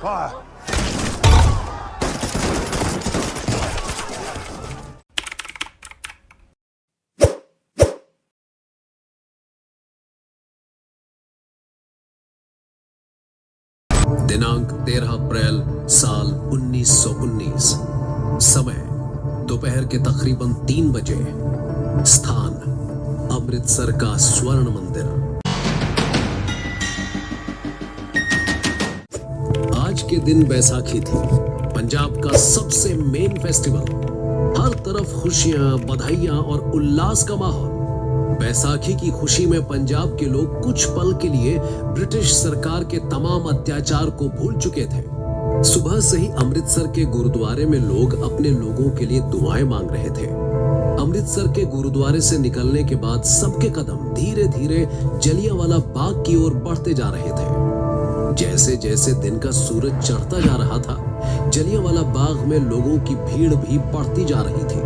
Fire! दिनांक 13 अप्रैल साल 1919। समय दोपहर के तकरीबन 3 बजे। स्थान अमृतसर का स्वर्ण मंदिर। आज के दिन बैसाखी थी, पंजाब का सबसे मेन फेस्टिवल। हर तरफ खुशियां, बधाइयां और उल्लास का माहौल। बैसाखी की खुशी में पंजाब के लोग कुछ पल के लिए ब्रिटिश सरकार के तमाम अत्याचार को भूल चुके थे। सुबह से ही अमृतसर के गुरुद्वारे में लोग अपने लोगों के लिए दुआएं मांग रहे थे। अमृतसर के गुरुद्वारे से निकलने के बाद सबके कदम धीरे धीरे जलियांवाला बाग की ओर बढ़ते जा रहे थे। जैसे जैसे दिन का सूरज चढ़ता जा रहा था, जलियांवाला बाग में लोगों की भीड़ भी बढ़ती जा रही थी।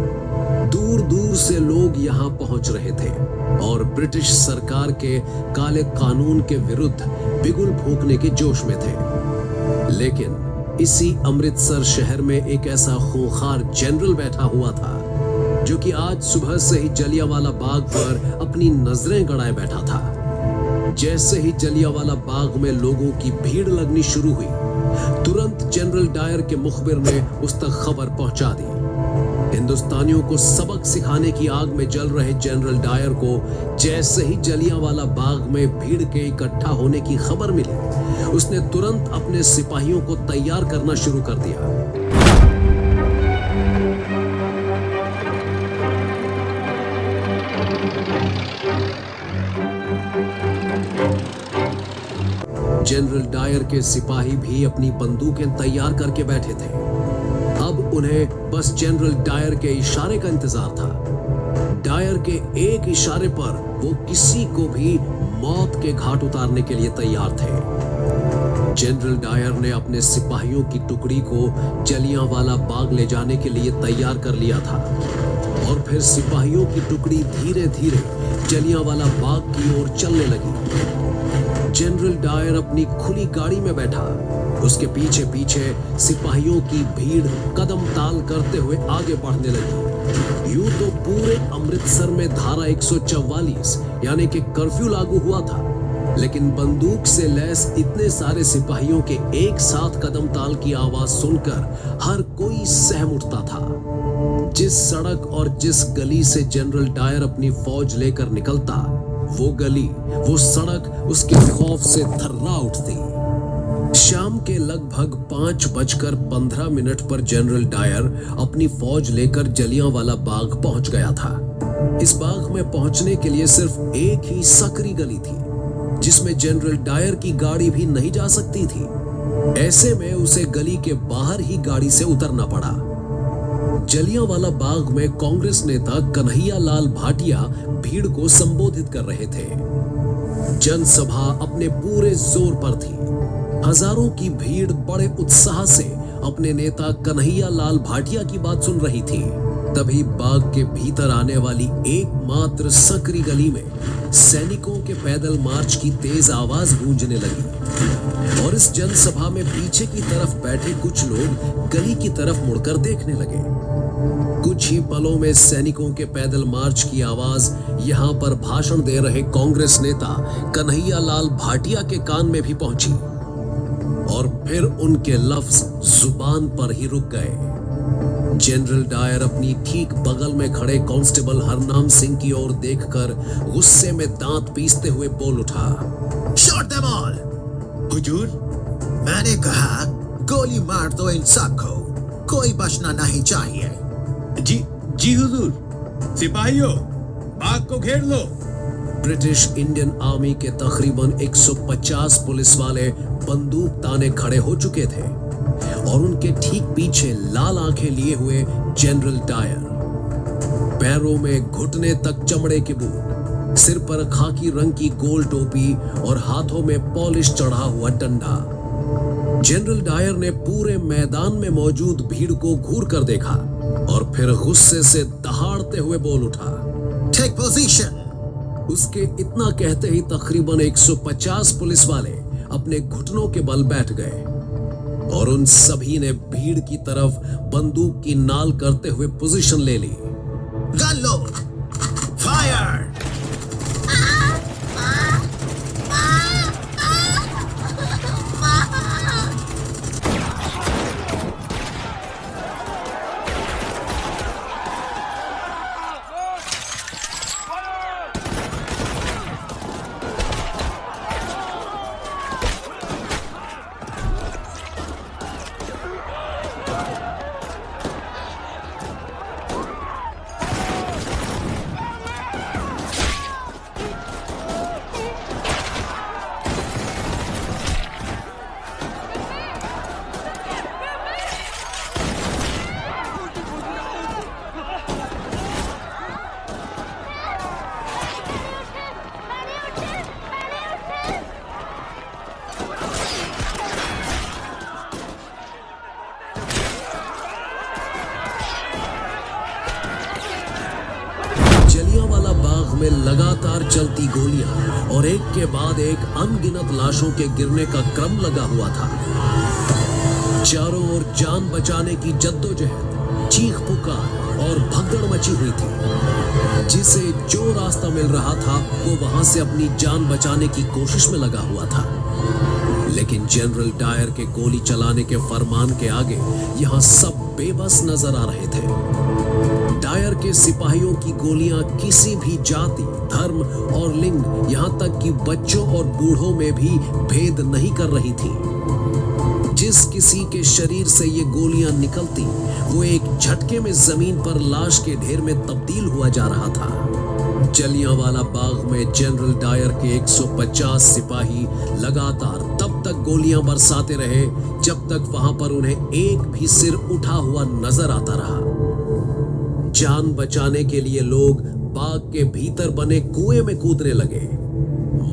दूर दूर से लोग यहाँ पहुंच रहे थे और ब्रिटिश सरकार के काले कानून के विरुद्ध बिगुल फूंकने के जोश में थे। लेकिन इसी अमृतसर शहर में एक ऐसा खूंखार जनरल बैठा हुआ था जो कि आज सुबह से ही जलियांवाला बाग पर अपनी नजरें गड़ाए बैठा था। जैसे ही जलियांवाला बाग में लोगों की भीड़ लगनी शुरू हुई, तुरंत जनरल डायर के मुखबिर ने उस तक खबर पहुंचा दी। हिंदुस्तानियों को सबक सिखाने की आग में जल रहे जनरल डायर को जैसे ही जलियांवाला बाग में भीड़ के इकट्ठा होने की खबर मिली, उसने तुरंत अपने सिपाहियों को तैयार करना शुरू कर दिया। जनरल डायर के सिपाही भी अपनी बंदूकें तैयार करके बैठे थे। अब उन्हें बस जनरल डायर के इशारे का इंतजार था। डायर के एक इशारे पर वो किसी को भी मौत के घाट उतारने के लिए तैयार थे। जनरल डायर ने अपने सिपाहियों की टुकड़ी को जलियांवाला बाग ले जाने के लिए तैयार कर लिया था और फिर सिपाहियों की टुकड़ी धीरे धीरे जलियांवाला बाग की ओर चलने लगी। जनरल डायर अपनी खुली गाड़ी में बैठा, उसके पीछे पीछे सिपाहियों की भीड़ कदम ताल करते हुए आगे बढ़ने लगी। यूं तो पूरे अमृतसर में धारा 144 यानी कि कर्फ्यू लागू हुआ था, लेकिन बंदूक से लैस इतने सारे सिपाहियों के एक साथ कदम ताल की आवाज सुनकर हर कोई सहम उठता था। जिस सड़क और जिस गली से जनरल डायर अपनी फौज लेकर निकलता, वो गली, वो सड़क उसके खौफ से थर्रा उठती। शाम के लगभग 5:15 पर जनरल डायर अपनी फौज लेकर जलियांवाला बाग पहुंच गया था। इस बाग में पहुंचने के लिए सिर्फ एक ही सकरी गली थी, जिसमें जनरल डायर की गाड़ी भी नहीं जा सकती थी। ऐसे में उसे गली के बाहर ही गाड़ी से उतरना पड़ा। जलियांवाला बाग में कांग्रेस नेता कन्हैया लाल भाटिया भीड़ को संबोधित कर रहे थे। जनसभा अपने पूरे जोर पर थी। हजारों की भीड़ बड़े उत्साह से अपने नेता कन्हैया लाल भाटिया की बात सुन रही थी। तभी बाग के भीतर आने वाली एकमात्र सकरी गली में सैनिकों के पैदल मार्च की तेज आवाज गूंजने लगी और इस जनसभा में पीछे की तरफ बैठे कुछ लोग गली की तरफ मुड़कर देखने लगे। कुछ ही पलों में सैनिकों के पैदल मार्च की आवाज यहाँ पर भाषण दे रहे कांग्रेस नेता कन्हैया लाल भाटिया के कान में भी पहुंची और फिर उनके लफ्ज जुबान पर ही रुक गए। जनरल डायर अपनी ठीक बगल में खड़े कांस्टेबल हरनाम सिंह की ओर देखकर गुस्से में दांत पीसते हुए बोल उठा, शॉट देम ऑल। हुजूर, मैंने कहा गोली मार दो इन सबको, कोई बचना नहीं चाहिए। जी हुजूर। सिपाहियों, बाग को घेर लो। ब्रिटिश इंडियन आर्मी के तकरीबन 150 पुलिस वाले बंदूक ताने खड़े हो चुके थे और उनके ठीक पीछे लाल आंखें लिए हुए जनरल डायर। पैरों में घुटने तक चमड़े के बूट, सिर पर खाकी रंग की गोल टोपी और हाथों में पॉलिश चढ़ा हुआ डंडा। जनरल डायर ने पूरे मैदान में मौजूद भीड़ को घूर कर देखा और फिर गुस्से से दहाड़ते हुए बोल उठा, टेक पोजीशन। उसके इतना कहते ही तकरीबन 150 पुलिस वाले अपने घुटनों के बल बैठ गए। और उन सभी ने भीड़ की तरफ बंदूक की नाल करते हुए पोजीशन ले ली। गन लो, फायर। जलियांवाला बाग में लगातार चलती गोलियां और एक के बाद एक अनगिनत लाशों के गिरने का क्रम लगा हुआ था। चारों ओर जान बचाने की जद्दोजहद, चीख पुकार और भगदड़ मची हुई थी। जिसे जो रास्ता मिल रहा था वो वहां से अपनी जान बचाने की कोशिश में लगा हुआ था। लेकिन जनरल डायर के गोली चलाने के फरमान के आगे यहां सब बेबस नजर आ रहे थे। डायर के सिपाहियों की गोलियां किसी भी जाति, धर्म और लिंग, यहां तक कि बच्चों और बूढ़ों में भी भेद नहीं कर रही थी। जिस किसी के शरीर से ये गोलियां निकलती वो एक झटके में जमीन पर लाश के ढेर में तब्दील हुआ जा रहा था। जलियांवाला बाग में जनरल डायर के 150 सिपाही लगातार तब तक गोलियां बरसाते रहे जब तक वहां पर उन्हें एक भी सिर उठा हुआ नजर आता रहा। जान बचाने के लिए लोग बाग के भीतर बने कुएं में कूदने लगे।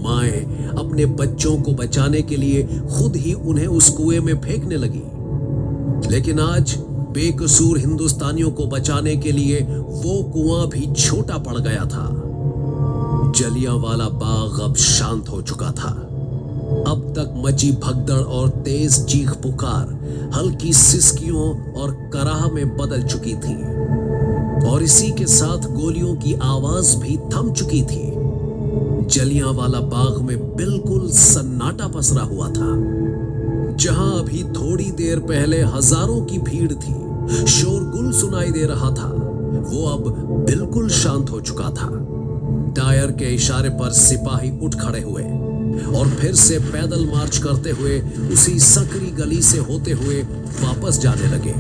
माएं अपने बच्चों को बचाने के लिए खुद ही उन्हें उस कुएं में फेंकने लगी। लेकिन आज बेकसूर हिंदुस्तानियों को बचाने के लिए वो कुआं भी छोटा पड़ गया था। जलियांवाला बाग अब शांत हो चुका था। अब तक मची भगदड़ और तेज चीख पुकार हल्की सिसकियों और कराह में बदल चुकी थी और इसी के साथ गोलियों की आवाज भी थम चुकी थी। जलियांवाला बाग में बिल्कुल सन्नाटा पसरा हुआ था। जहां अभी थोड़ी देर पहले हजारों की भीड़ थी, शोरगुल सुनाई दे रहा था, वो अब बिल्कुल शांत हो चुका था। डायर के इशारे पर सिपाही उठ खड़े हुए और फिर से पैदल मार्च करते हुए उसी सकरी गली से होते हुए वापस जाने लगे।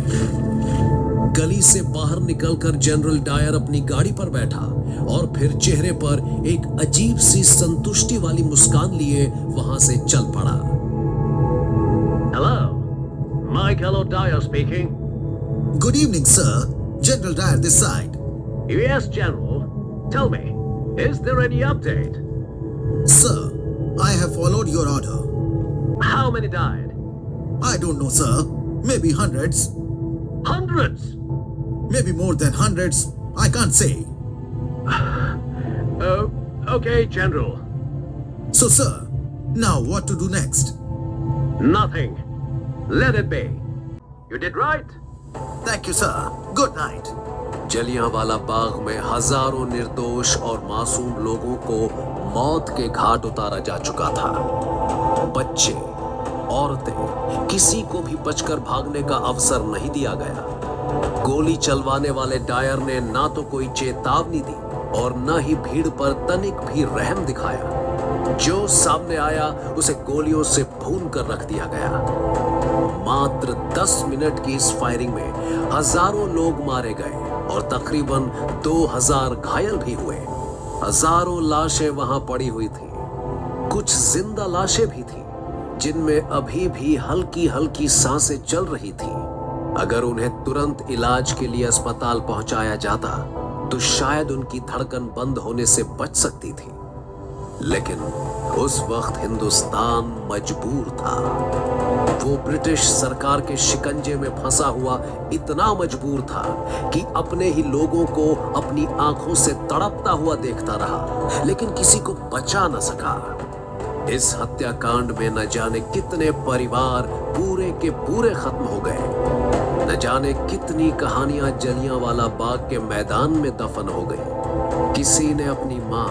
गली से बाहर निकलकर जनरल डायर अपनी गाड़ी पर बैठा और फिर चेहरे पर एक अजीब सी संतुष्टि वाली मुस्कान लिए वहां से चल पड़ा। Hello, Michael O'Dyer speaking. Good evening, sir. General Dyer this side. Yes, General. Tell me, is there any update? Sir, I have followed your order. How many died? I don't know, sir. Maybe hundreds. Hundreds! Maybe more than hundreds. I can't say. Okay, General. So, sir, now what to do next? Nothing. Let it be. You did right. Thank you, sir. Good night. Jallianwala Bagh में हजारों निर्दोष और मासूम लोगों को मौत के घाट उतारा जा चुका था। बच्चे, औरतें, किसी को भी बचकर भागने का अवसर नहीं दिया गया। गोली चलवाने वाले डायर ने ना तो कोई चेतावनी दी और न ही भीड़ पर तनिक भी रहम दिखाया। जो सामने आया उसे गोलियों से भून कर रख दिया गया। मात्र 10 मिनट की इस फायरिंग में हजारों लोग मारे गए और तकरीबन 2000 घायल भी हुए। हजारों लाशें वहां पड़ी हुई थी। कुछ जिंदा लाशें भी थी जिनमें अभी भी हल्की हल्की सांसें चल रही थी। अगर उन्हें तुरंत इलाज के लिए अस्पताल पहुंचाया जाता तो शायद उनकी धड़कन बंद होने से बच सकती थी। लेकिन उस वक्त हिंदुस्तान मजबूर था। वो ब्रिटिश सरकार के शिकंजे में फंसा हुआ इतना मजबूर था कि अपने ही लोगों को अपनी आंखों से तड़पता हुआ देखता रहा, लेकिन किसी को बचा न सका। इस हत्याकांड में न जाने कितने परिवार पूरे के पूरे खत्म हो गए। न जाने कितनी कहानियां जलियांवाला बाग के मैदान में दफन हो गई। किसी ने अपनी मां,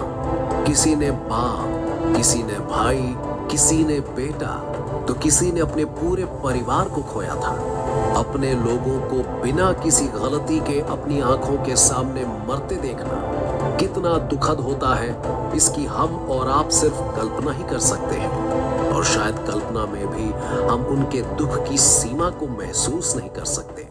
किसी ने बाप, किसी ने भाई, किसी ने बेटा, तो किसी ने अपने पूरे परिवार को खोया था। अपने लोगों को बिना किसी गलती के अपनी आंखों के सामने मरते देखना कितना दुखद होता है, इसकी हम और आप सिर्फ कल्पना ही कर सकते हैं। और शायद कल्पना में भी हम उनके दुख की सीमा को महसूस नहीं कर सकते।